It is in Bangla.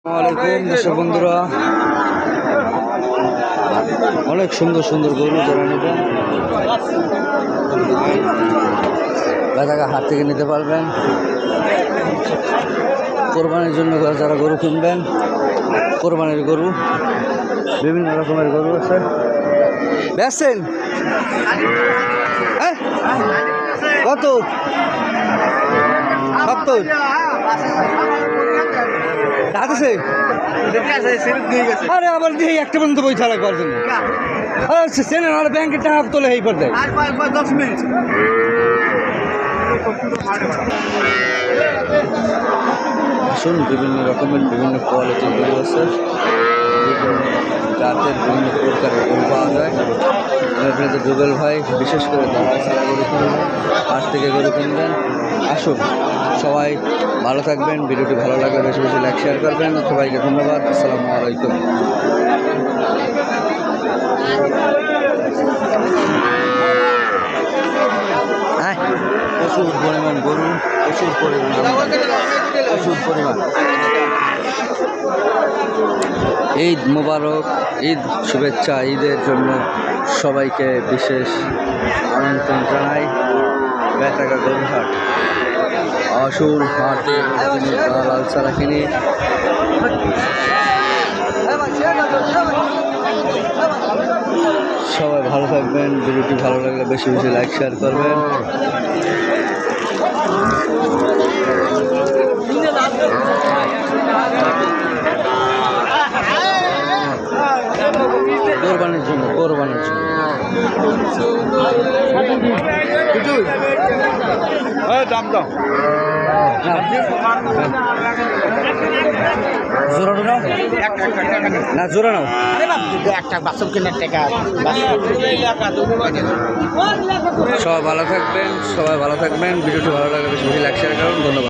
আসসালামাইকুম দর্শক বন্ধুরা, অনেক সুন্দর সুন্দর গরু যারা নেবেন গাদাগা হাট থেকে নিতে পারবেন। কোরবানির জন্য যারা গরু কিনবেন, কোরবানির গরু, বিভিন্ন রকমের গরু আছে। বেচছেন কত? 70 আছে। আরে আবার দিয়ে একটা পর্যন্ত বই ছাড়া করার জন্য সেনের আর ব্যাংকের টাকা তোলে এই পর দেয়। আসুন, বিভিন্ন রকমের বিভিন্ন কোয়ালিটির গরু আছে, বিভিন্ন জাতের বিভিন্ন প্রকারের গরু পাওয়া যায়। আপনাদের জুবেল ভাই বিশেষ করে দাঁড়া ছাড়া গরু কিনবেন, হাট থেকে গরু কিনবেন। আসুন, সবাই ভালো থাকবেন। ভিডিওটি ভালো লাগলে বেশি বেশি লাইক শেয়ার করবেন। সবাইকে ধন্যবাদ। আসসালামু আলাইকুম। প্রচুর পরিমাণ গরু, প্রচুর পরিমাণ। ঈদ মোবারক, ঈদ শুভেচ্ছা। ঈদের জন্য সবাইকে বিশেষ আমন্ত্রণ জানাই। বেতাগা গরু হাট, আসুন হাটে লাল ছাড়া কিনি। সবাই ভালো থাকবেন। ভিডিওটি ভালো লাগলে বেশি বেশি লাইক শেয়ার করবেন। কোরবানির জন্য দাম দাম জোড়ানো নাও না, জোড়া নাও একটা বাসন কেনার টাকা। সবাই ভালো থাকবেন, ভিডিওটি ভালো লাগলে বেশি বেশি লাইক শেয়ার করুন। ধন্যবাদ।